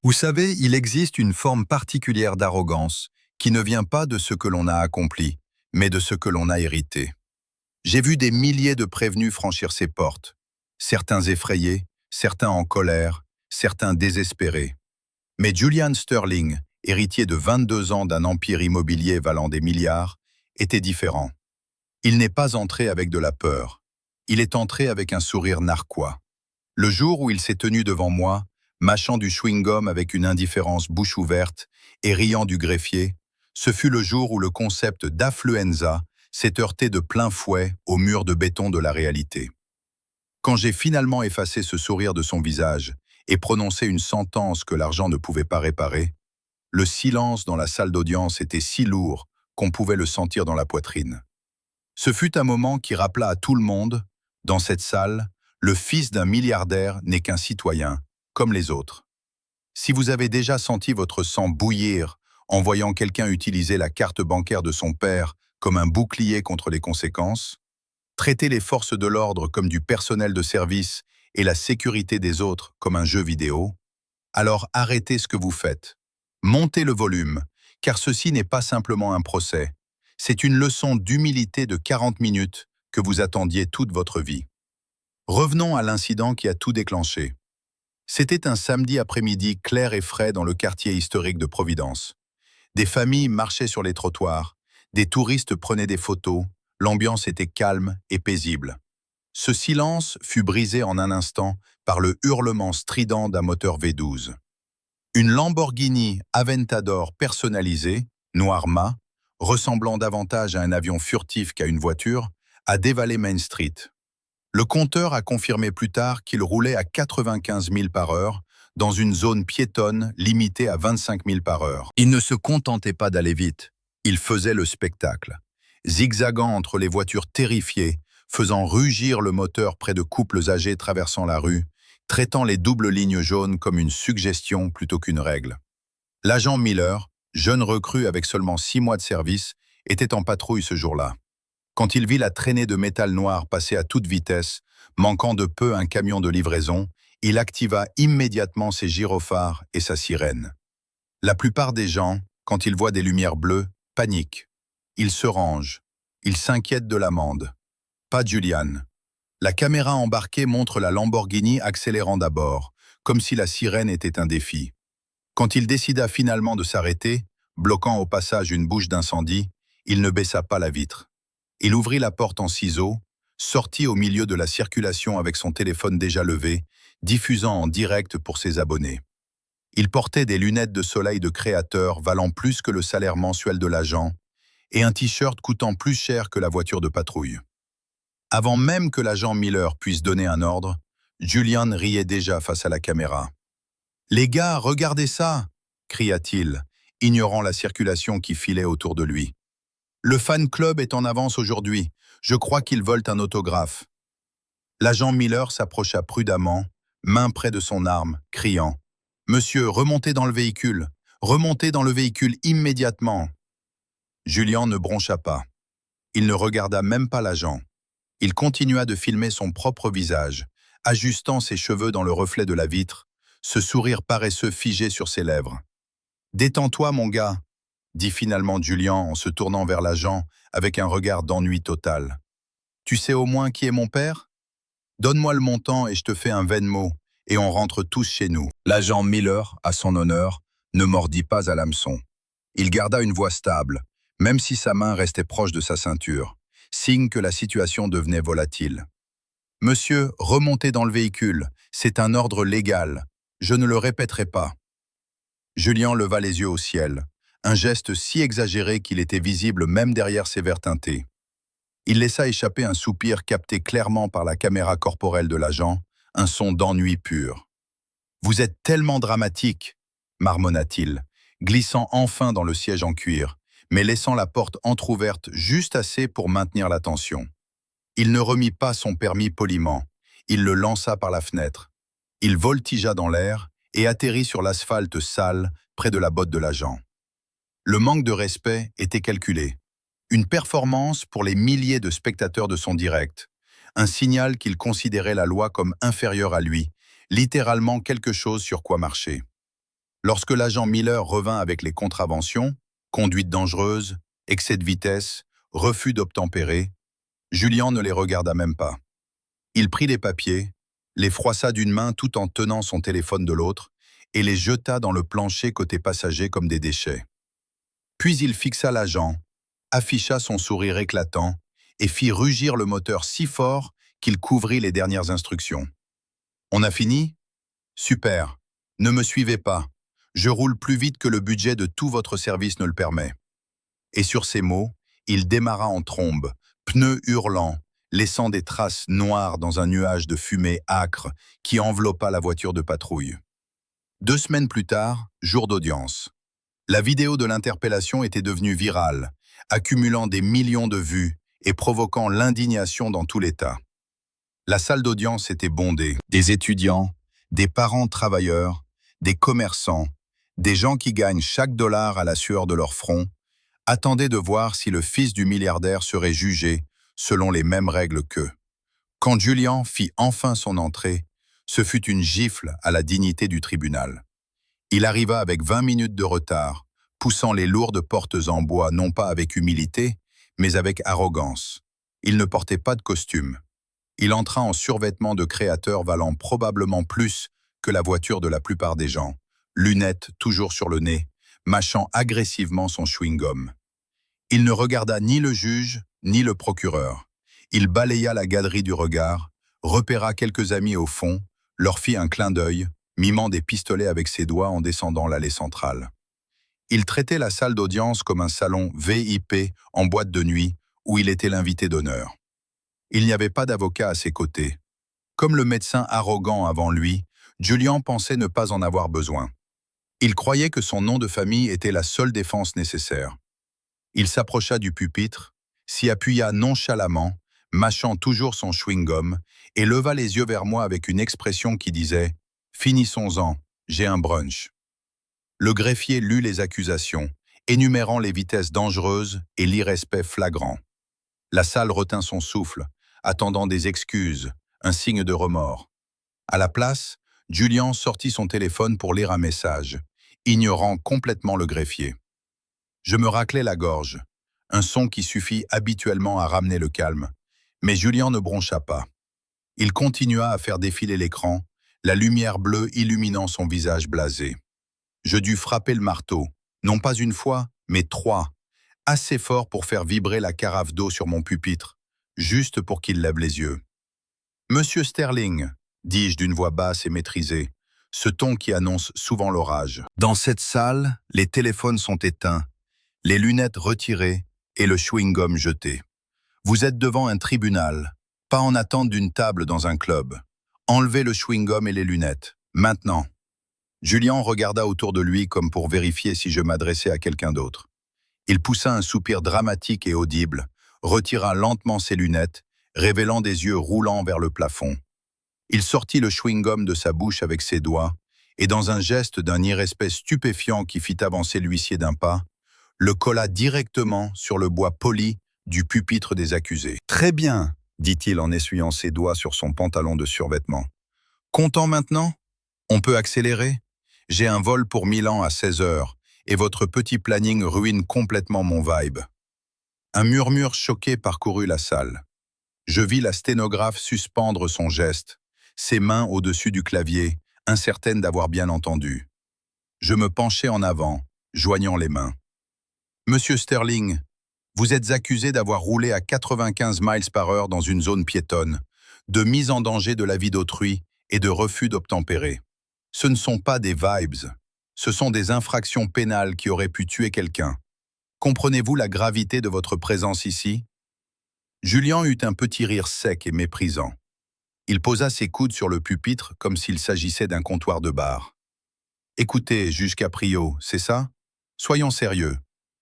Vous savez, il existe une forme particulière d'arrogance qui ne vient pas de ce que l'on a accompli, mais de ce que l'on a hérité. J'ai vu des milliers de prévenus franchir ces portes, certains effrayés, certains en colère, certains désespérés. Mais Julian Sterling, héritier de 22 ans d'un empire immobilier valant des milliards, était différent. Il n'est pas entré avec de la peur. Il est entré avec un sourire narquois. Le jour où il s'est tenu devant moi, mâchant du chewing-gum avec une indifférence bouche ouverte et riant du greffier, ce fut le jour où le concept d'affluenza s'est heurté de plein fouet au mur de béton de la réalité. Quand j'ai finalement effacé ce sourire de son visage et prononcé une sentence que l'argent ne pouvait pas réparer, le silence dans la salle d'audience était si lourd qu'on pouvait le sentir dans la poitrine. Ce fut un moment qui rappela à tout le monde, dans cette salle, le fils d'un milliardaire n'est qu'un citoyen, comme les autres. Si vous avez déjà senti votre sang bouillir en voyant quelqu'un utiliser la carte bancaire de son père comme un bouclier contre les conséquences, traiter les forces de l'ordre comme du personnel de service et la sécurité des autres comme un jeu vidéo, alors arrêtez ce que vous faites. Montez le volume, car ceci n'est pas simplement un procès. C'est une leçon d'humilité de 40 minutes que vous attendiez toute votre vie. Revenons à l'incident qui a tout déclenché. C'était un samedi après-midi clair et frais dans le quartier historique de Providence. Des familles marchaient sur les trottoirs, des touristes prenaient des photos, l'ambiance était calme et paisible. Ce silence fut brisé en un instant par le hurlement strident d'un moteur V12. Une Lamborghini Aventador personnalisée, noir mat, ressemblant davantage à un avion furtif qu'à une voiture, a dévalé Main Street. Le compteur a confirmé plus tard qu'il roulait à 95 000 par heure dans une zone piétonne limitée à 25 000 par heure. Il ne se contentait pas d'aller vite, il faisait le spectacle. Zigzagant entre les voitures terrifiées, faisant rugir le moteur près de couples âgés traversant la rue, traitant les doubles lignes jaunes comme une suggestion plutôt qu'une règle. L'agent Miller, jeune recrue avec seulement 6 mois de service, était en patrouille ce jour-là. Quand il vit la traînée de métal noir passer à toute vitesse, manquant de peu un camion de livraison, il activa immédiatement ses gyrophares et sa sirène. La plupart des gens, quand ils voient des lumières bleues, paniquent. Ils se rangent. Ils s'inquiètent de l'amende. Pas Julian. La caméra embarquée montre la Lamborghini accélérant d'abord, comme si la sirène était un défi. Quand il décida finalement de s'arrêter, bloquant au passage une bouche d'incendie, il ne baissa pas la vitre. Il ouvrit la porte en ciseaux, sortit au milieu de la circulation avec son téléphone déjà levé, diffusant en direct pour ses abonnés. Il portait des lunettes de soleil de créateur valant plus que le salaire mensuel de l'agent et un t-shirt coûtant plus cher que la voiture de patrouille. Avant même que l'agent Miller puisse donner un ordre, Julian riait déjà face à la caméra. « Les gars, regardez ça !» cria-t-il, ignorant la circulation qui filait autour de lui. « Le fan club est en avance aujourd'hui. Je crois qu'ils veulent un autographe. » L'agent Miller s'approcha prudemment, main près de son arme, criant « Monsieur, remontez dans le véhicule. Remontez dans le véhicule immédiatement. » Julian ne broncha pas. Il ne regarda même pas l'agent. Il continua de filmer son propre visage, ajustant ses cheveux dans le reflet de la vitre, ce sourire paresseux figé sur ses lèvres. « Détends-toi, mon gars !» dit finalement Julian en se tournant vers l'agent avec un regard d'ennui total. « Tu sais au moins qui est mon père? Donne-moi le montant et je te fais un Venmo, et on rentre tous chez nous. » L'agent Miller, à son honneur, ne mordit pas à l'hameçon. Il garda une voix stable, même si sa main restait proche de sa ceinture, signe que la situation devenait volatile. « Monsieur, remontez dans le véhicule, c'est un ordre légal. Je ne le répéterai pas. » Julian leva les yeux au ciel, un geste si exagéré qu'il était visible même derrière ses verres teintés. Il laissa échapper un soupir capté clairement par la caméra corporelle de l'agent, un son d'ennui pur. « Vous êtes tellement dramatique !» marmonna-t-il, glissant enfin dans le siège en cuir, mais laissant la porte entr'ouverte juste assez pour maintenir la tension. Il ne remit pas son permis poliment, il le lança par la fenêtre. Il voltigea dans l'air et atterrit sur l'asphalte sale près de la botte de l'agent. Le manque de respect était calculé. Une performance pour les milliers de spectateurs de son direct, un signal qu'il considérait la loi comme inférieure à lui, littéralement quelque chose sur quoi marcher. Lorsque l'agent Miller revint avec les contraventions, conduite dangereuse, excès de vitesse, refus d'obtempérer, Julien ne les regarda même pas. Il prit les papiers, les froissa d'une main tout en tenant son téléphone de l'autre et les jeta dans le plancher côté passager comme des déchets. Puis il fixa l'agent, afficha son sourire éclatant et fit rugir le moteur si fort qu'il couvrit les dernières instructions. « On a fini ? Super. Ne me suivez pas. Je roule plus vite que le budget de tout votre service ne le permet. » Et sur ces mots, il démarra en trombe, pneus hurlants, laissant des traces noires dans un nuage de fumée âcre qui enveloppa la voiture de patrouille. 2 semaines plus tard, jour d'audience. La vidéo de l'interpellation était devenue virale, accumulant des millions de vues et provoquant l'indignation dans tout l'État. La salle d'audience était bondée. Des étudiants, des parents travailleurs, des commerçants, des gens qui gagnent chaque dollar à la sueur de leur front, attendaient de voir si le fils du milliardaire serait jugé selon les mêmes règles qu'eux. Quand Julien fit enfin son entrée, ce fut une gifle à la dignité du tribunal. Il arriva avec 20 minutes de retard, poussant les lourdes portes en bois non pas avec humilité, mais avec arrogance. Il ne portait pas de costume. Il entra en survêtement de créateur valant probablement plus que la voiture de la plupart des gens, lunettes toujours sur le nez, mâchant agressivement son chewing-gum. Il ne regarda ni le juge, ni le procureur. Il balaya la galerie du regard, repéra quelques amis au fond, leur fit un clin d'œil, mimant des pistolets avec ses doigts en descendant l'allée centrale. Il traitait la salle d'audience comme un salon VIP en boîte de nuit où il était l'invité d'honneur. Il n'y avait pas d'avocat à ses côtés. Comme le médecin arrogant avant lui, Julien pensait ne pas en avoir besoin. Il croyait que son nom de famille était la seule défense nécessaire. Il s'approcha du pupitre, s'y appuya nonchalamment, mâchant toujours son chewing-gum, et leva les yeux vers moi avec une expression qui disait « Finissons-en, j'ai un brunch ». Le greffier lut les accusations, énumérant les vitesses dangereuses et l'irrespect flagrant. La salle retint son souffle, attendant des excuses, un signe de remords. À la place, Julien sortit son téléphone pour lire un message, ignorant complètement le greffier. Je me raclais la gorge, un son qui suffit habituellement à ramener le calme, mais Julien ne broncha pas. Il continua à faire défiler l'écran, la lumière bleue illuminant son visage blasé. Je dus frapper le marteau, non pas une fois, mais 3, assez fort pour faire vibrer la carafe d'eau sur mon pupitre, juste pour qu'il lève les yeux. « Monsieur Sterling », dis-je d'une voix basse et maîtrisée, ce ton qui annonce souvent l'orage. Dans cette salle, les téléphones sont éteints, les lunettes retirées et le chewing-gum jeté. Vous êtes devant un tribunal, pas en attente d'une table dans un club. Enlevez le chewing-gum et les lunettes, maintenant. Julien regarda autour de lui comme pour vérifier si je m'adressais à quelqu'un d'autre. Il poussa un soupir dramatique et audible, retira lentement ses lunettes, révélant des yeux roulants vers le plafond. Il sortit le chewing-gum de sa bouche avec ses doigts, et dans un geste d'un irrespect stupéfiant qui fit avancer l'huissier d'un pas, le colla directement sur le bois poli du pupitre des accusés. « Très bien », dit-il en essuyant ses doigts sur son pantalon de survêtement. « Content maintenant ? On peut accélérer ? J'ai un vol pour Milan à 16 heures, et votre petit planning ruine complètement mon vibe. » Un murmure choqué parcourut la salle. Je vis la sténographe suspendre son geste, ses mains au-dessus du clavier, incertaine d'avoir bien entendu. Je me penchai en avant, joignant les mains. « Monsieur Sterling, vous êtes accusé d'avoir roulé à 95 miles par heure dans une zone piétonne, de mise en danger de la vie d'autrui et de refus d'obtempérer. Ce ne sont pas des vibes, ce sont des infractions pénales qui auraient pu tuer quelqu'un. Comprenez-vous la gravité de votre présence ici ?» Julien eut un petit rire sec et méprisant. Il posa ses coudes sur le pupitre comme s'il s'agissait d'un comptoir de bar. « Écoutez, juge Caprio, c'est ça? Soyons sérieux.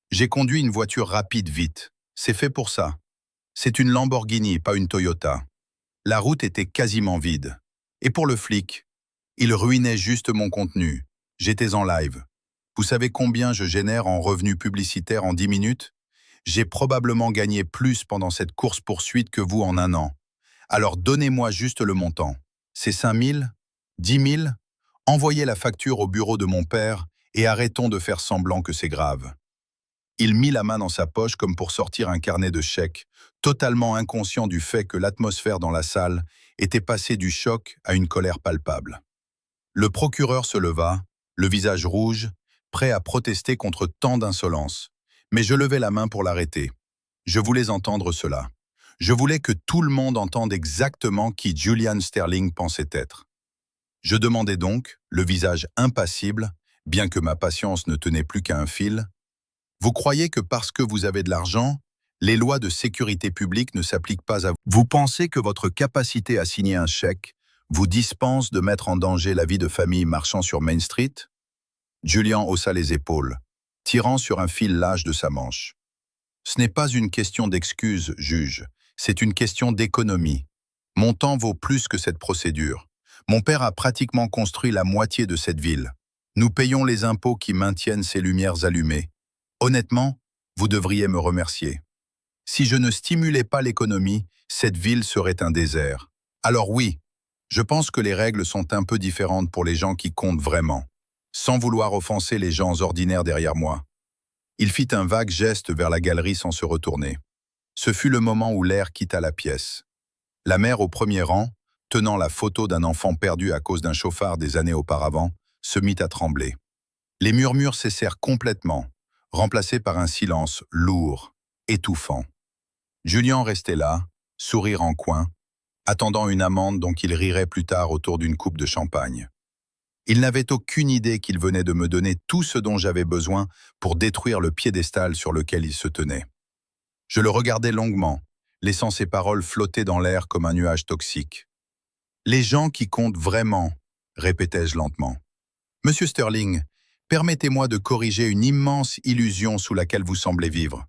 J'ai conduit une voiture rapide vite. C'est fait pour ça. C'est une Lamborghini, pas une Toyota. La route était quasiment vide. Et pour le flic, il ruinait juste mon contenu. J'étais en live. Vous savez combien je génère en revenus publicitaires en 10 minutes? J'ai probablement gagné plus pendant cette course-poursuite que vous en 1 an. Alors donnez-moi juste le montant. C'est 5 000? 10 000? Envoyez la facture au bureau de mon père et arrêtons de faire semblant que c'est grave. Il mit la main dans sa poche comme pour sortir un carnet de chèques, totalement inconscient du fait que l'atmosphère dans la salle était passée du choc à une colère palpable. Le procureur se leva, le visage rouge, prêt à protester contre tant d'insolence. Mais je levai la main pour l'arrêter. Je voulais entendre cela. Je voulais que tout le monde entende exactement qui Julian Sterling pensait être. Je demandai donc, le visage impassible, bien que ma patience ne tenait plus qu'à un fil, « Vous croyez que parce que vous avez de l'argent, les lois de sécurité publique ne s'appliquent pas à vous? Vous pensez que votre capacité à signer un chèque vous dispense de mettre en danger la vie de familles marchant sur Main Street ?» Julian haussa les épaules, tirant sur un fil lâche de sa manche. « Ce n'est pas une question d'excuse, juge, c'est une question d'économie. Mon temps vaut plus que cette procédure. Mon père a pratiquement construit la moitié de cette ville. Nous payons les impôts qui maintiennent ces lumières allumées. Honnêtement, vous devriez me remercier. Si je ne stimulais pas l'économie, cette ville serait un désert. Alors oui, je pense que les règles sont un peu différentes pour les gens qui comptent vraiment, sans vouloir offenser les gens ordinaires derrière moi. » Il fit un vague geste vers la galerie sans se retourner. Ce fut le moment où l'air quitta la pièce. La mère au premier rang, tenant la photo d'un enfant perdu à cause d'un chauffard des années auparavant, se mit à trembler. Les murmures cessèrent complètement, remplacés par un silence lourd, étouffant. Julian restait là, sourire en coin, attendant une amende dont il rirait plus tard autour d'une coupe de champagne. Il n'avait aucune idée qu'il venait de me donner tout ce dont j'avais besoin pour détruire le piédestal sur lequel il se tenait. Je le regardais longuement, laissant ses paroles flotter dans l'air comme un nuage toxique. « Les gens qui comptent vraiment », répétai-je lentement. « Monsieur Sterling, permettez-moi de corriger une immense illusion sous laquelle vous semblez vivre.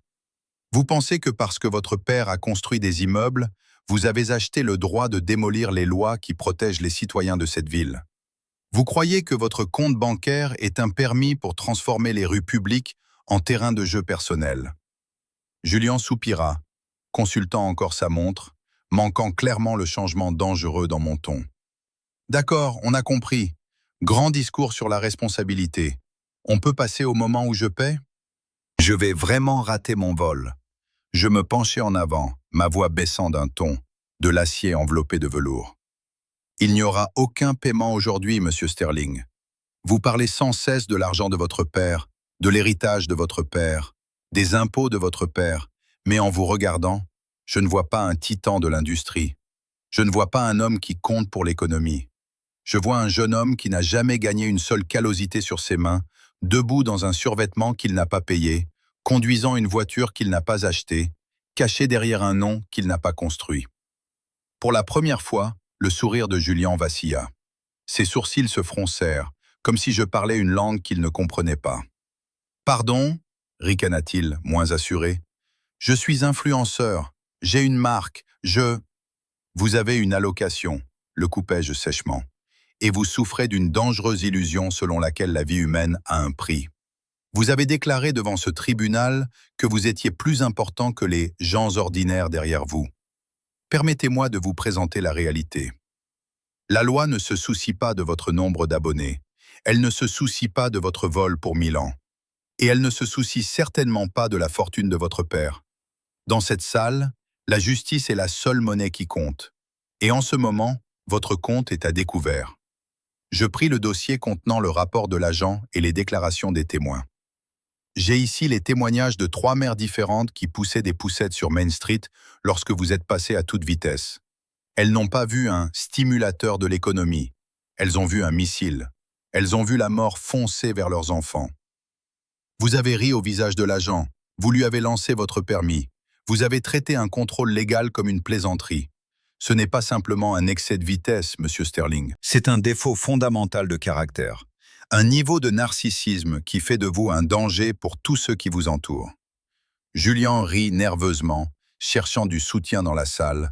Vous pensez que parce que votre père a construit des immeubles, vous avez acheté le droit de démolir les lois qui protègent les citoyens de cette ville. Vous croyez que votre compte bancaire est un permis pour transformer les rues publiques en terrain de jeu personnel. » Julian soupira, consultant encore sa montre, manquant clairement le changement dangereux dans mon ton. « D'accord, on a compris. Grand discours sur la responsabilité. On peut passer au moment où je paie ? Je vais vraiment rater mon vol. » Je me penchai en avant, ma voix baissant d'un ton, de l'acier enveloppé de velours. « Il n'y aura aucun paiement aujourd'hui, monsieur Sterling. Vous parlez sans cesse de l'argent de votre père, de l'héritage de votre père, des impôts de votre père, mais en vous regardant, je ne vois pas un titan de l'industrie. Je ne vois pas un homme qui compte pour l'économie. Je vois un jeune homme qui n'a jamais gagné une seule callosité sur ses mains, debout dans un survêtement qu'il n'a pas payé, conduisant une voiture qu'il n'a pas achetée, caché derrière un nom qu'il n'a pas construit. » Pour la première fois, le sourire de Julian vacilla. Ses sourcils se froncèrent, comme si je parlais une langue qu'il ne comprenait pas. « Pardon ?» ricana-t-il, moins assuré. « Je suis influenceur. J'ai une marque. Vous avez une allocation, le coupai-je sèchement. Et vous souffrez d'une dangereuse illusion selon laquelle la vie humaine a un prix. Vous avez déclaré devant ce tribunal que vous étiez plus important que les gens ordinaires derrière vous. Permettez-moi de vous présenter la réalité. La loi ne se soucie pas de votre nombre d'abonnés. Elle ne se soucie pas de votre vol pour 1000 ans. Et elle ne se soucie certainement pas de la fortune de votre père. Dans cette salle, la justice est la seule monnaie qui compte. Et en ce moment, votre compte est à découvert. » Je pris le dossier contenant le rapport de l'agent et les déclarations des témoins. J'ai ici les témoignages de 3 mères différentes qui poussaient des poussettes sur Main Street lorsque vous êtes passé à toute vitesse. Elles n'ont pas vu un stimulateur de l'économie. Elles ont vu un missile. Elles ont vu la mort foncer vers leurs enfants. Vous avez ri au visage de l'agent. Vous lui avez lancé votre permis. Vous avez traité un contrôle légal comme une plaisanterie. Ce n'est pas simplement un excès de vitesse, monsieur Sterling. C'est un défaut fondamental de caractère. Un niveau de narcissisme qui fait de vous un danger pour tous ceux qui vous entourent. Julian rit nerveusement, cherchant du soutien dans la salle,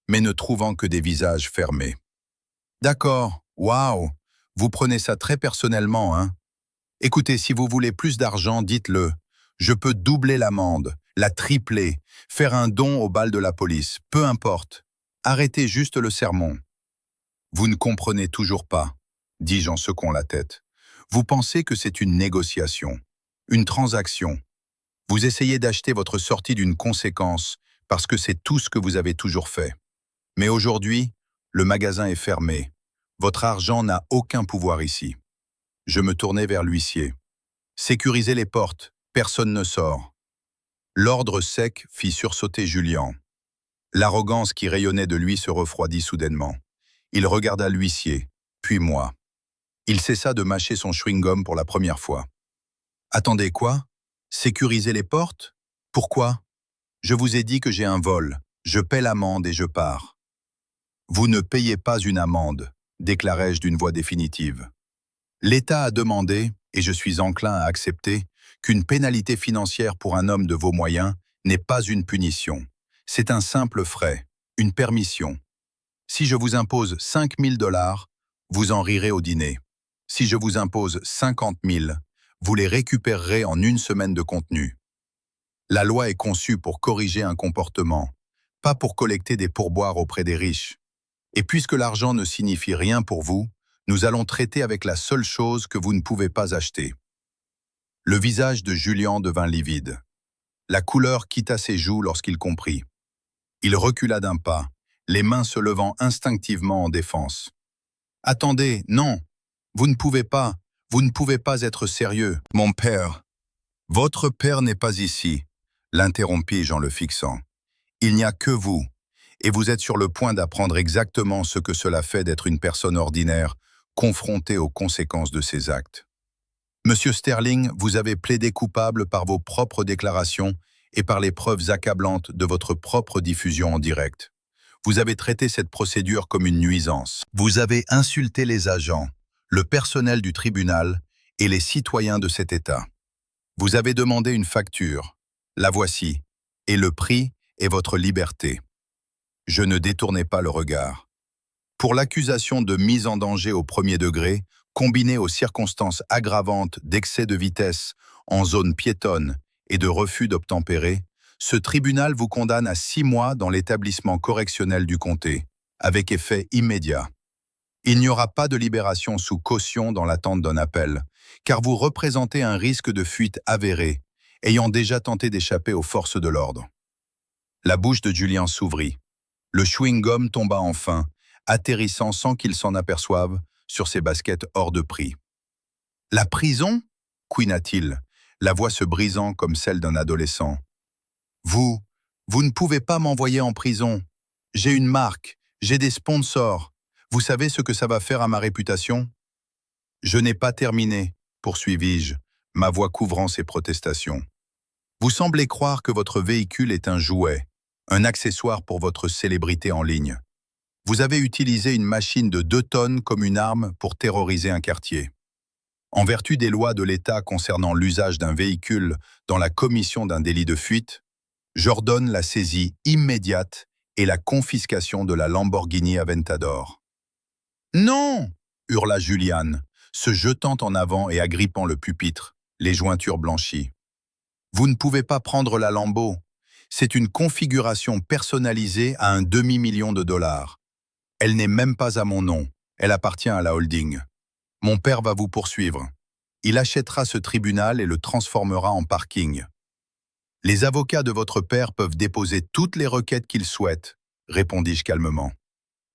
mais ne trouvant que des visages fermés. « D'accord, waouh, vous prenez ça très personnellement, hein? Écoutez, si vous voulez plus d'argent, dites-le. Je peux doubler l'amende, la tripler, faire un don au bal de la police, peu importe. Arrêtez juste le sermon. » « Vous ne comprenez toujours pas, dis-je en secouant la tête. Vous pensez que c'est une négociation, une transaction. Vous essayez d'acheter votre sortie d'une conséquence parce que c'est tout ce que vous avez toujours fait. Mais aujourd'hui, le magasin est fermé. Votre argent n'a aucun pouvoir ici. Je me tournai vers l'huissier. Sécurisez les portes, personne ne sort. L'ordre sec fit sursauter Julien. L'arrogance qui rayonnait de lui se refroidit soudainement. Il regarda l'huissier, puis moi. Il cessa de mâcher son chewing-gum pour la première fois. Attendez quoi? Sécuriser les portes? Pourquoi? Je vous ai dit que j'ai un vol. Je paie l'amende et je pars. Vous ne payez pas une amende, déclarai-je d'une voix définitive. L'État a demandé, et je suis enclin à accepter, qu'une pénalité financière pour un homme de vos moyens n'est pas une punition. C'est un simple frais, une permission. Si je vous impose 5 000 $, vous en rirez au dîner. Si je vous impose 50 000, vous les récupérerez en une semaine de contenu. La loi est conçue pour corriger un comportement, pas pour collecter des pourboires auprès des riches. Et puisque l'argent ne signifie rien pour vous, nous allons traiter avec la seule chose que vous ne pouvez pas acheter. Le visage de Julien devint livide. La couleur quitta ses joues lorsqu'il comprit. Il recula d'un pas, les mains se levant instinctivement en défense. « Attendez, non, vous ne pouvez pas être sérieux. Mon père. Votre père n'est pas ici, l'interrompis-je en le fixant. Il n'y a que vous, et vous êtes sur le point d'apprendre exactement ce que cela fait d'être une personne ordinaire, confrontée aux conséquences de ses actes. Monsieur Sterling, vous avez plaidé coupable par vos propres déclarations et par les preuves accablantes de votre propre diffusion en direct. Vous avez traité cette procédure comme une nuisance. Vous avez insulté les agents, le personnel du tribunal et les citoyens de cet État. Vous avez demandé une facture. La voici. Et le prix est votre liberté. Je ne détournai pas le regard. Pour l'accusation de mise en danger au premier degré, combinée aux circonstances aggravantes d'excès de vitesse en zone piétonne et de refus d'obtempérer, ce tribunal vous condamne à 6 mois dans l'établissement correctionnel du comté, avec effet immédiat. Il n'y aura pas de libération sous caution dans l'attente d'un appel, car vous représentez un risque de fuite avéré, ayant déjà tenté d'échapper aux forces de l'ordre. La bouche de Julien s'ouvrit. Le chewing-gum tomba enfin, atterrissant sans qu'il s'en aperçoive sur ses baskets hors de prix. « La prison » couina-t-il, la voix se brisant comme celle d'un adolescent. « Vous ne pouvez pas m'envoyer en prison. J'ai une marque, j'ai des sponsors. Vous savez ce que ça va faire à ma réputation ?»« Je n'ai pas terminé, » poursuivis-je, ma voix couvrant ses protestations. « Vous semblez croire que votre véhicule est un jouet, un accessoire pour votre célébrité en ligne. Vous avez utilisé une machine de 2 tonnes comme une arme pour terroriser un quartier. En vertu des lois de l'État concernant l'usage d'un véhicule dans la commission d'un délit de fuite, j'ordonne la saisie immédiate et la confiscation de la Lamborghini Aventador. « Non !» hurla Juliane, se jetant en avant et agrippant le pupitre, les jointures blanchies. « Vous ne pouvez pas prendre la Lambo. C'est une configuration personnalisée à un demi-million de $. Elle n'est même pas à mon nom, elle appartient à la holding. Mon père va vous poursuivre. Il achètera ce tribunal et le transformera en parking. Les avocats de votre père peuvent déposer toutes les requêtes qu'ils souhaitent, répondis-je calmement.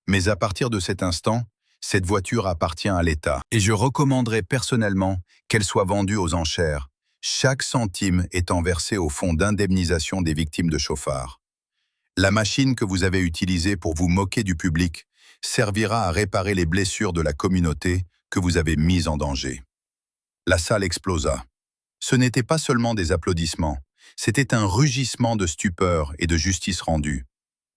Mais à partir de cet instant, cette voiture appartient à l'État et je recommanderai personnellement qu'elle soit vendue aux enchères, chaque centime étant versé au fonds d'indemnisation des victimes de chauffards. La machine que vous avez utilisée pour vous moquer du public servira à réparer les blessures de la communauté que vous avez mise en danger. La salle explosa. Ce n'était pas seulement des applaudissements, c'était un rugissement de stupeur et de justice rendue.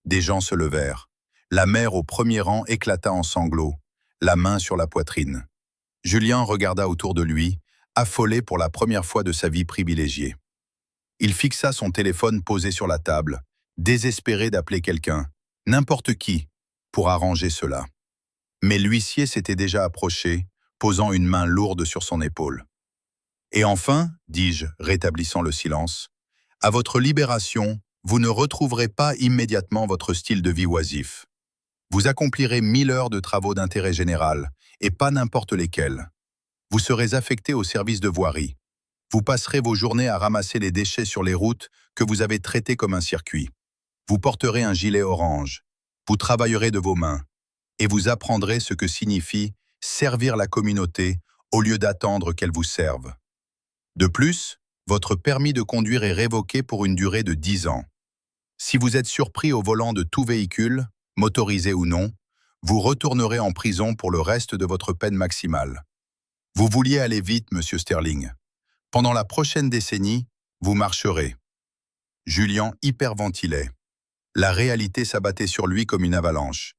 Des gens se levèrent. La mère au premier rang éclata en sanglots, la main sur la poitrine. Julien regarda autour de lui, affolé pour la première fois de sa vie privilégiée. Il fixa son téléphone posé sur la table, désespéré d'appeler quelqu'un, n'importe qui, pour arranger cela. Mais l'huissier s'était déjà approché, posant une main lourde sur son épaule. « Et enfin, dis-je, rétablissant le silence, à votre libération, vous ne retrouverez pas immédiatement votre style de vie oisif. Vous accomplirez 1000 heures de travaux d'intérêt général, et pas n'importe lesquels. Vous serez affecté au service de voirie. Vous passerez vos journées à ramasser les déchets sur les routes que vous avez traitées comme un circuit. Vous porterez un gilet orange. Vous travaillerez de vos mains. Et vous apprendrez ce que signifie servir la communauté au lieu d'attendre qu'elle vous serve. De plus, votre permis de conduire est révoqué pour une durée de 10 ans. Si vous êtes surpris au volant de tout véhicule, motorisé ou non, vous retournerez en prison pour le reste de votre peine maximale. Vous vouliez aller vite, monsieur Sterling. Pendant la prochaine décennie, vous marcherez. Julian hyperventilait. La réalité s'abattait sur lui comme une avalanche.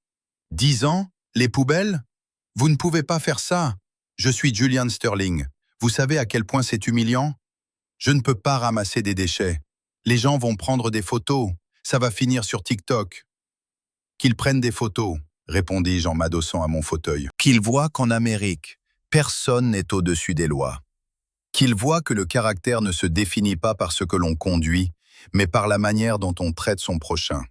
10 ans? Les poubelles? Vous ne pouvez pas faire ça. Je suis Julian Sterling. Vous savez à quel point c'est humiliant? Je ne peux pas ramasser des déchets. Les gens vont prendre des photos. Ça va finir sur TikTok. Qu'ils prennent des photos, répondis-je en m'adossant à mon fauteuil. Qu'ils voient qu'en Amérique, personne n'est au-dessus des lois. Qu'ils voient que le caractère ne se définit pas par ce que l'on conduit, mais par la manière dont on traite son prochain.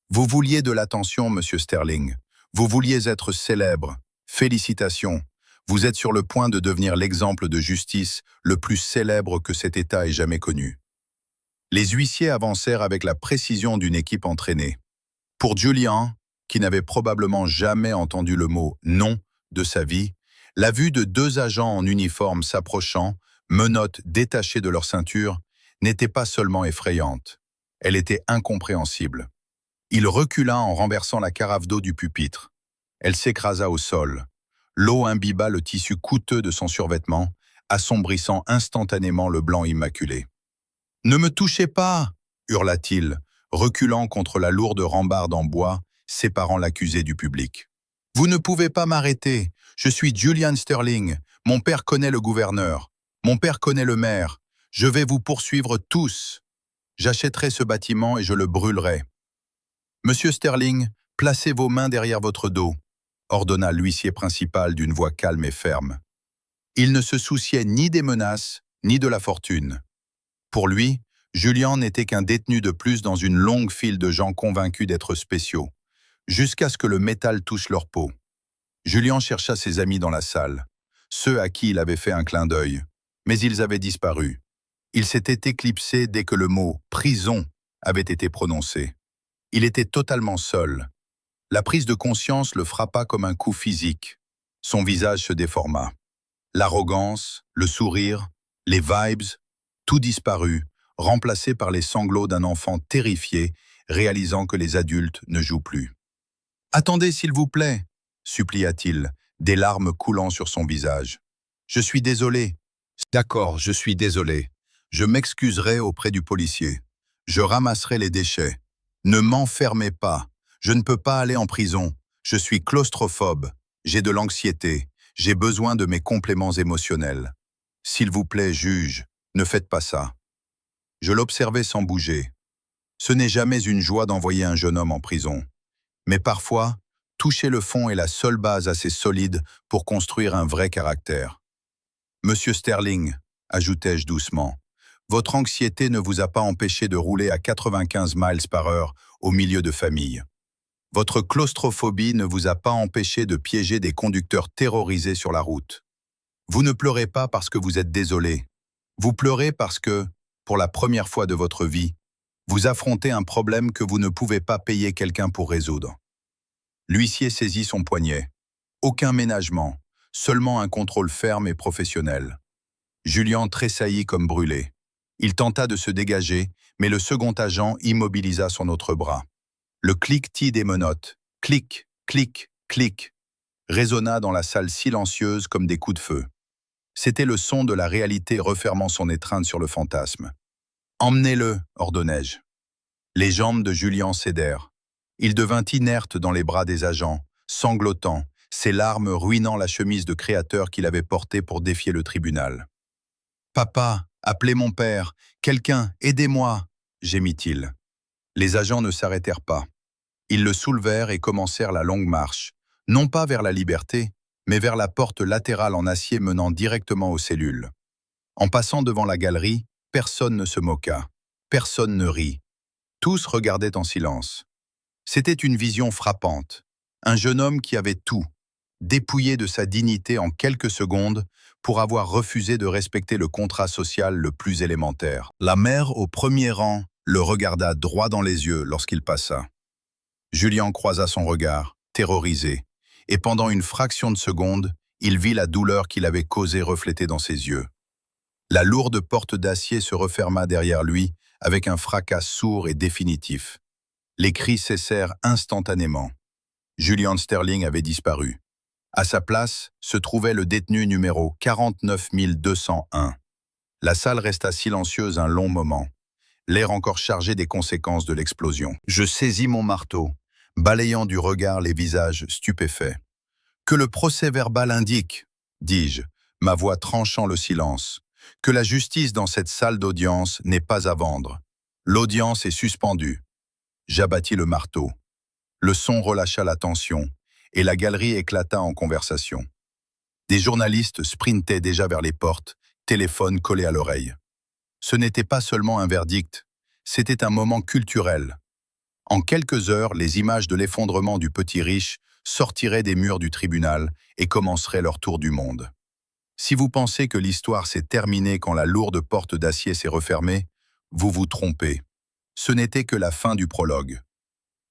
Vous vouliez de l'attention, monsieur Sterling. Vous vouliez être célèbre. Félicitations. Vous êtes sur le point de devenir l'exemple de justice le plus célèbre que cet État ait jamais connu. Les huissiers avancèrent avec la précision d'une équipe entraînée. Pour Julian, qui n'avait probablement jamais entendu le mot « non » de sa vie, la vue de 2 agents en uniforme s'approchant, menottes détachées de leur ceinture, n'était pas seulement effrayante. Elle était incompréhensible. Il recula en renversant la carafe d'eau du pupitre. Elle s'écrasa au sol. L'eau imbiba le tissu coûteux de son survêtement, assombrissant instantanément le blanc immaculé. « Ne me touchez pas !» hurla-t-il, reculant contre la lourde rambarde en bois, séparant l'accusé du public. « Vous ne pouvez pas m'arrêter. Je suis Julian Sterling. Mon père connaît le gouverneur. Mon père connaît le maire. Je vais vous poursuivre tous. J'achèterai ce bâtiment et je le brûlerai. »« Monsieur Sterling, placez vos mains derrière votre dos, » ordonna l'huissier principal d'une voix calme et ferme. Il ne se souciait ni des menaces, ni de la fortune. Pour lui, Julian n'était qu'un détenu de plus dans une longue file de gens convaincus d'être spéciaux, jusqu'à ce que le métal touche leur peau. Julian chercha ses amis dans la salle, ceux à qui il avait fait un clin d'œil, mais ils avaient disparu. Il s'était éclipsé dès que le mot « prison » avait été prononcé. Il était totalement seul. La prise de conscience le frappa comme un coup physique. Son visage se déforma. L'arrogance, le sourire, les vibes, tout disparut, remplacé par les sanglots d'un enfant terrifié, réalisant que les adultes ne jouent plus. « Attendez, s'il vous plaît !» supplia-t-il, des larmes coulant sur son visage. « Je suis désolé. »« D'accord, je suis désolé. Je m'excuserai auprès du policier. Je ramasserai les déchets. Ne m'enfermez pas. Je ne peux pas aller en prison. Je suis claustrophobe. J'ai de l'anxiété. J'ai besoin de mes compléments émotionnels. S'il vous plaît, juge, ne faites pas ça. » Je l'observais sans bouger. Ce n'est jamais une joie d'envoyer un jeune homme en prison. Mais parfois, toucher le fond est la seule base assez solide pour construire un vrai caractère. « Monsieur Sterling, » ajoutai-je doucement, « votre anxiété ne vous a pas empêché de rouler à 95 miles par heure au milieu de familles. Votre claustrophobie ne vous a pas empêché de piéger des conducteurs terrorisés sur la route. Vous ne pleurez pas parce que vous êtes désolé. Vous pleurez parce que, pour la première fois de votre vie, vous affrontez un problème que vous ne pouvez pas payer quelqu'un pour résoudre. » L'huissier saisit son poignet. Aucun ménagement, seulement un contrôle ferme et professionnel. Julian tressaillit comme brûlé. Il tenta de se dégager, mais le second agent immobilisa son autre bras. Le cliquetis des menottes, clic, clic, clic, résonna dans la salle silencieuse comme des coups de feu. C'était le son de la réalité refermant son étreinte sur le fantasme. « Emmenez-le » ordonnai-je. Les jambes de Julian cédèrent. Il devint inerte dans les bras des agents, sanglotant, ses larmes ruinant la chemise de créateur qu'il avait portée pour défier le tribunal. « Papa, appelez mon père, quelqu'un, aidez-moi » gémit-il. Les agents ne s'arrêtèrent pas. Ils le soulevèrent et commencèrent la longue marche, non pas vers la liberté, mais vers la porte latérale en acier menant directement aux cellules. En passant devant la galerie, personne ne se moqua, personne ne rit. Tous regardaient en silence. C'était une vision frappante. Un jeune homme qui avait tout. dépouillé de sa dignité en quelques secondes pour avoir refusé de respecter le contrat social le plus élémentaire. La mère, au premier rang, le regarda droit dans les yeux lorsqu'il passa. Julien croisa son regard, terrorisé, et pendant une fraction de seconde, il vit la douleur qu'il avait causée reflétée dans ses yeux. La lourde porte d'acier se referma derrière lui avec un fracas sourd et définitif. Les cris cessèrent instantanément. Julian Sterling avait disparu. À sa place se trouvait le détenu numéro 49 201. La salle resta silencieuse un long moment, l'air encore chargé des conséquences de l'explosion. Je saisis mon marteau, balayant du regard les visages stupéfaits. « Que le procès-verbal indique, dis-je, ma voix tranchant le silence, que la justice dans cette salle d'audience n'est pas à vendre. L'audience est suspendue. » J'abattis le marteau. Le son relâcha la tension, et la galerie éclata en conversation. Des journalistes sprintaient déjà vers les portes, téléphone collé à l'oreille. Ce n'était pas seulement un verdict, c'était un moment culturel. En quelques heures, les images de l'effondrement du petit riche sortiraient des murs du tribunal et commenceraient leur tour du monde. Si vous pensez que l'histoire s'est terminée quand la lourde porte d'acier s'est refermée, vous vous trompez. Ce n'était que la fin du prologue.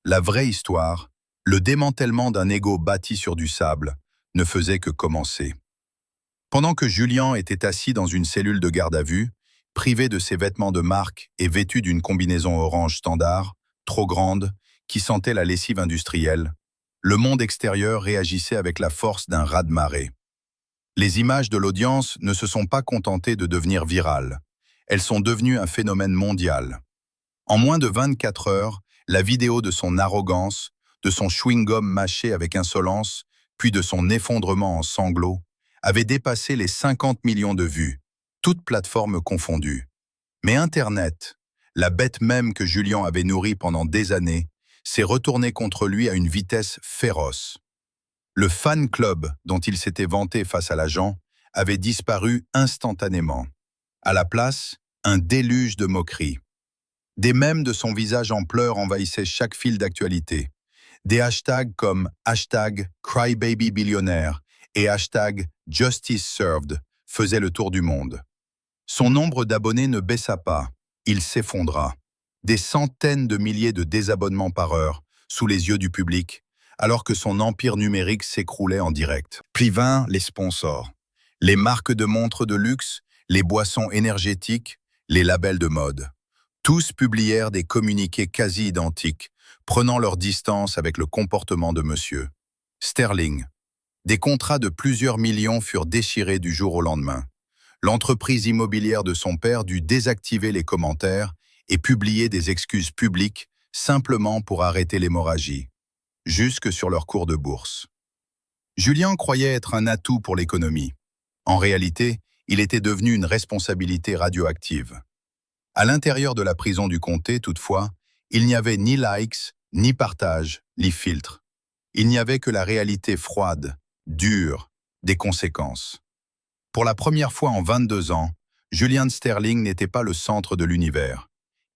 La vraie histoire, le démantèlement d'un ego bâti sur du sable, ne faisait que commencer. Pendant que Julien était assis dans une cellule de garde à vue, privé de ses vêtements de marque et vêtu d'une combinaison orange standard, trop grande, qui sentait la lessive industrielle, le monde extérieur réagissait avec la force d'un raz-de-marée. Les images de l'audience ne se sont pas contentées de devenir virales. Elles sont devenues un phénomène mondial. En moins de 24 heures, la vidéo de son arrogance, de son chewing-gum mâché avec insolence, puis de son effondrement en sanglots, avait dépassé les 50 millions de vues, toutes plateformes confondues. Mais Internet, la bête même que Julien avait nourrie pendant des années, s'est retournée contre lui à une vitesse féroce. Le fan club dont il s'était vanté face à l'agent avait disparu instantanément. À la place, un déluge de moqueries. Des mèmes de son visage en pleurs envahissaient chaque fil d'actualité. Des hashtags comme #CryBabyBillionnaire et #JusticeServed faisaient le tour du monde. Son nombre d'abonnés ne baissa pas, il s'effondra. Des centaines de milliers de désabonnements par heure, sous les yeux du public, alors que son empire numérique s'écroulait en direct. Puis vinrent les sponsors. Les marques de montres de luxe, les boissons énergétiques, les labels de mode. Tous publièrent des communiqués quasi identiques, prenant leur distance avec le comportement de Monsieur Sterling. Des contrats de plusieurs millions furent déchirés du jour au lendemain. L'entreprise immobilière de son père dut désactiver les commentaires et publier des excuses publiques simplement pour arrêter l'hémorragie, jusque sur leur cours de bourse. Julien croyait être un atout pour l'économie. En réalité, il était devenu une responsabilité radioactive. À l'intérieur de la prison du comté, toutefois, il n'y avait ni likes, ni partage, ni filtre. Il n'y avait que la réalité froide, dure, des conséquences. Pour la première fois en 22 ans, Julian Sterling n'était pas le centre de l'univers.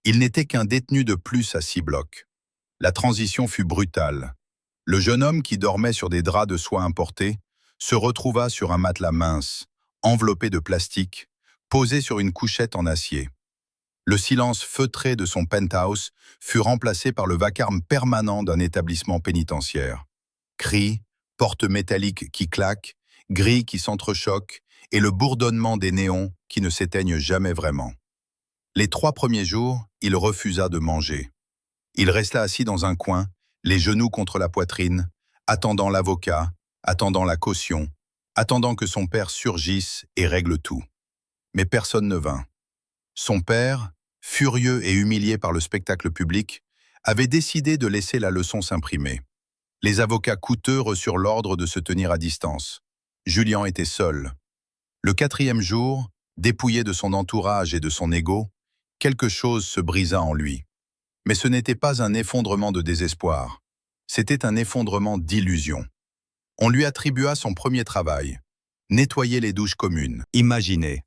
Il n'était qu'un détenu de plus à 6 blocs. La transition fut brutale. Le jeune homme qui dormait sur des draps de soie importés se retrouva sur un matelas mince, enveloppé de plastique, posé sur une couchette en acier. Le silence feutré de son penthouse fut remplacé par le vacarme permanent d'un établissement pénitentiaire. Cris, portes métalliques qui claquent, grilles qui s'entrechoquent et le bourdonnement des néons qui ne s'éteignent jamais vraiment. Les 3 premiers jours, il refusa de manger. Il resta assis dans un coin, les genoux contre la poitrine, attendant l'avocat, attendant la caution, attendant que son père surgisse et règle tout. Mais personne ne vint. Son père, furieux et humilié par le spectacle public, avait décidé de laisser la leçon s'imprimer. Les avocats coûteux reçurent l'ordre de se tenir à distance. Julien était seul. Le 4e jour, dépouillé de son entourage et de son ego, quelque chose se brisa en lui. Mais ce n'était pas un effondrement de désespoir, c'était un effondrement d'illusion. On lui attribua son premier travail, nettoyer les douches communes. Imaginez,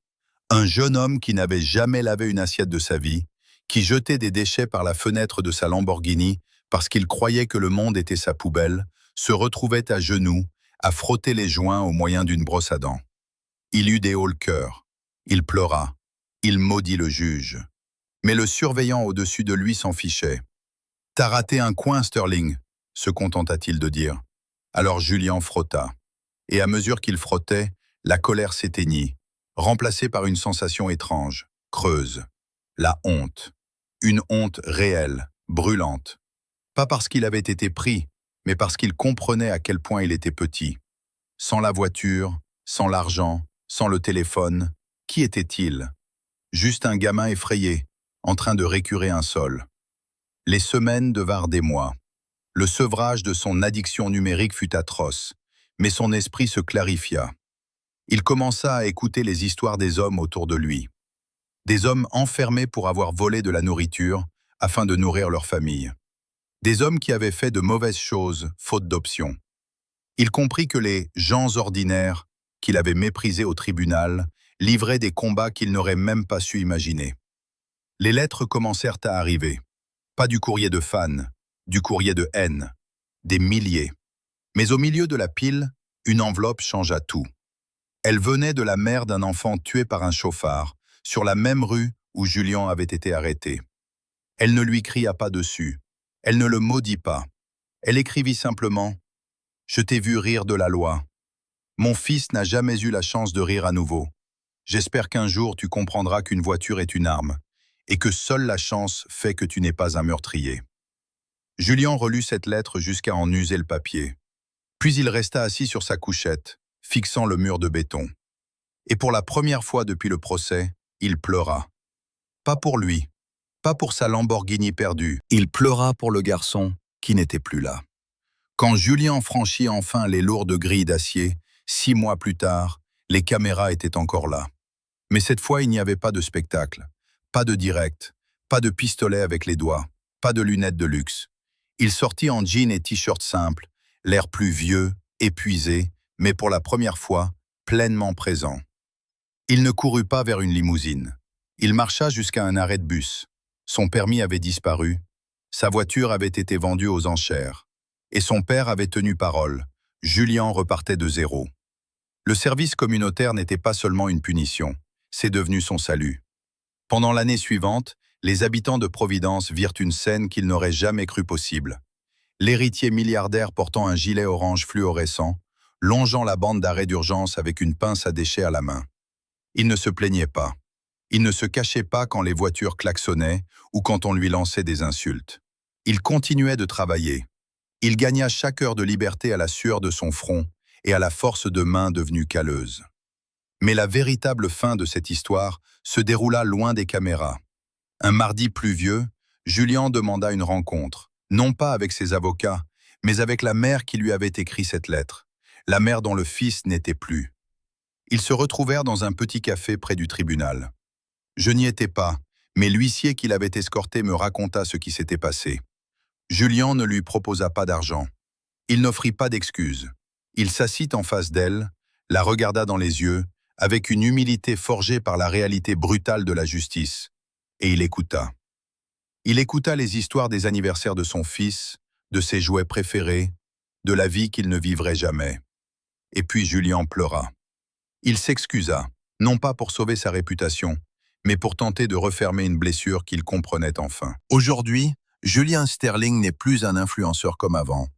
un jeune homme qui n'avait jamais lavé une assiette de sa vie, qui jetait des déchets par la fenêtre de sa Lamborghini parce qu'il croyait que le monde était sa poubelle, se retrouvait à genoux, à frotter les joints au moyen d'une brosse à dents. Il eut des hauts le cœur. Il pleura. Il maudit le juge. Mais le surveillant au-dessus de lui s'en fichait. « T'as raté un coin, Sterling », se contenta-t-il de dire. Alors Julien frotta. Et à mesure qu'il frottait, la colère s'éteignit, remplacée par une sensation étrange, creuse. La honte. Une honte réelle, brûlante. Pas parce qu'il avait été pris, mais parce qu'il comprenait à quel point il était petit. Sans la voiture, sans l'argent, sans le téléphone, qui était-il? Juste un gamin effrayé, en train de récurer un sol. Les semaines devinrent des mois. Le sevrage de son addiction numérique fut atroce, mais son esprit se clarifia. Il commença à écouter les histoires des hommes autour de lui. Des hommes enfermés pour avoir volé de la nourriture afin de nourrir leur famille. Des hommes qui avaient fait de mauvaises choses, faute d'options. Il comprit que les « gens ordinaires » qu'il avait méprisés au tribunal livraient des combats qu'il n'aurait même pas su imaginer. Les lettres commencèrent à arriver. Pas du courrier de fans, du courrier de haine. Des milliers. Mais au milieu de la pile, une enveloppe changea tout. Elle venait de la mère d'un enfant tué par un chauffard, sur la même rue où Julien avait été arrêté. Elle ne lui cria pas dessus. Elle ne le maudit pas. Elle écrivit simplement « Je t'ai vu rire de la loi. Mon fils n'a jamais eu la chance de rire à nouveau. J'espère qu'un jour tu comprendras qu'une voiture est une arme et que seule la chance fait que tu n'es pas un meurtrier. » Julien relut cette lettre jusqu'à en user le papier. Puis il resta assis sur sa couchette, fixant le mur de béton. Et pour la première fois depuis le procès, il pleura. Pas pour lui, pas pour sa Lamborghini perdue. Il pleura pour le garçon qui n'était plus là. Quand Julien franchit enfin les lourdes grilles d'acier, 6 mois plus tard, les caméras étaient encore là. Mais cette fois, il n'y avait pas de spectacle, pas de direct, pas de pistolet avec les doigts, pas de lunettes de luxe. Il sortit en jean et t-shirt simple, l'air plus vieux, épuisé, mais pour la première fois, pleinement présent. Il ne courut pas vers une limousine. Il marcha jusqu'à un arrêt de bus. Son permis avait disparu, sa voiture avait été vendue aux enchères. Et son père avait tenu parole. Julien repartait de zéro. Le service communautaire n'était pas seulement une punition, c'est devenu son salut. Pendant l'année suivante, les habitants de Providence virent une scène qu'ils n'auraient jamais cru possible. L'héritier milliardaire portant un gilet orange fluorescent, longeant la bande d'arrêt d'urgence avec une pince à déchets à la main. Il ne se plaignait pas. Il ne se cachait pas quand les voitures klaxonnaient ou quand on lui lançait des insultes. Il continuait de travailler. Il gagna chaque heure de liberté à la sueur de son front et à la force de main devenue calleuse. Mais la véritable fin de cette histoire se déroula loin des caméras. Un mardi pluvieux, Julien demanda une rencontre, non pas avec ses avocats, mais avec la mère qui lui avait écrit cette lettre, la mère dont le fils n'était plus. Ils se retrouvèrent dans un petit café près du tribunal. Je n'y étais pas, mais l'huissier qui l'avait escorté me raconta ce qui s'était passé. Julien ne lui proposa pas d'argent. Il n'offrit pas d'excuses. Il s'assit en face d'elle, la regarda dans les yeux, avec une humilité forgée par la réalité brutale de la justice, et il écouta. Il écouta les histoires des anniversaires de son fils, de ses jouets préférés, de la vie qu'il ne vivrait jamais. Et puis Julien pleura. Il s'excusa, non pas pour sauver sa réputation, mais pour tenter de refermer une blessure qu'il comprenait enfin. Aujourd'hui, Julien Sterling n'est plus un influenceur comme avant.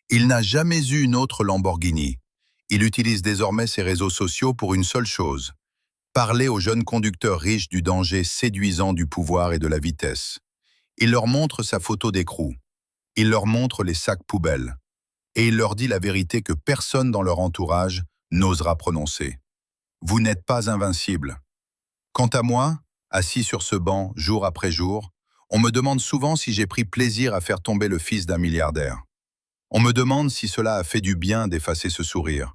Il n'a jamais eu une autre Lamborghini. Il utilise désormais ses réseaux sociaux pour une seule chose, parler aux jeunes conducteurs riches du danger séduisant du pouvoir et de la vitesse. Il leur montre sa photo d'écrou. Il leur montre les sacs poubelles. Et il leur dit la vérité que personne dans leur entourage n'osera prononcer. Vous n'êtes pas invincible. Quant à moi, assis sur ce banc jour après jour, on me demande souvent si j'ai pris plaisir à faire tomber le fils d'un milliardaire. On me demande si cela a fait du bien d'effacer ce sourire.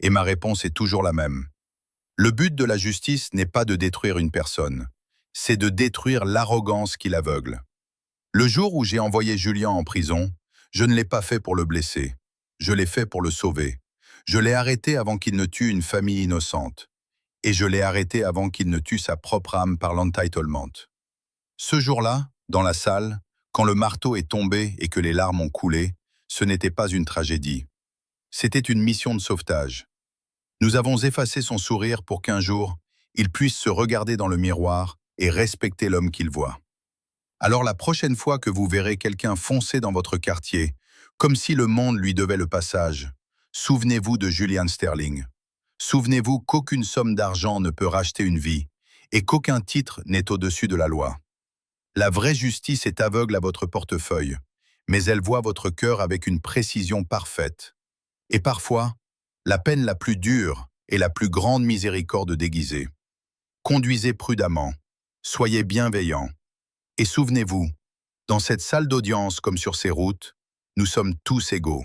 Et ma réponse est toujours la même. Le but de la justice n'est pas de détruire une personne, c'est de détruire l'arrogance qui l'aveugle. Le jour où j'ai envoyé Julien en prison, je ne l'ai pas fait pour le blesser. Je l'ai fait pour le sauver. Je l'ai arrêté avant qu'il ne tue une famille innocente. Et je l'ai arrêté avant qu'il ne tue sa propre âme par l'entitlement. Ce jour-là, dans la salle, quand le marteau est tombé et que les larmes ont coulé, ce n'était pas une tragédie. C'était une mission de sauvetage. Nous avons effacé son sourire pour qu'un jour, il puisse se regarder dans le miroir et respecter l'homme qu'il voit. Alors la prochaine fois que vous verrez quelqu'un foncer dans votre quartier, comme si le monde lui devait le passage, souvenez-vous de Julian Sterling. Souvenez-vous qu'aucune somme d'argent ne peut racheter une vie et qu'aucun titre n'est au-dessus de la loi. La vraie justice est aveugle à votre portefeuille, mais elle voit votre cœur avec une précision parfaite. Et parfois, la peine la plus dure est la plus grande miséricorde déguisée. Conduisez prudemment, soyez bienveillants. Et souvenez-vous, dans cette salle d'audience comme sur ces routes, nous sommes tous égaux.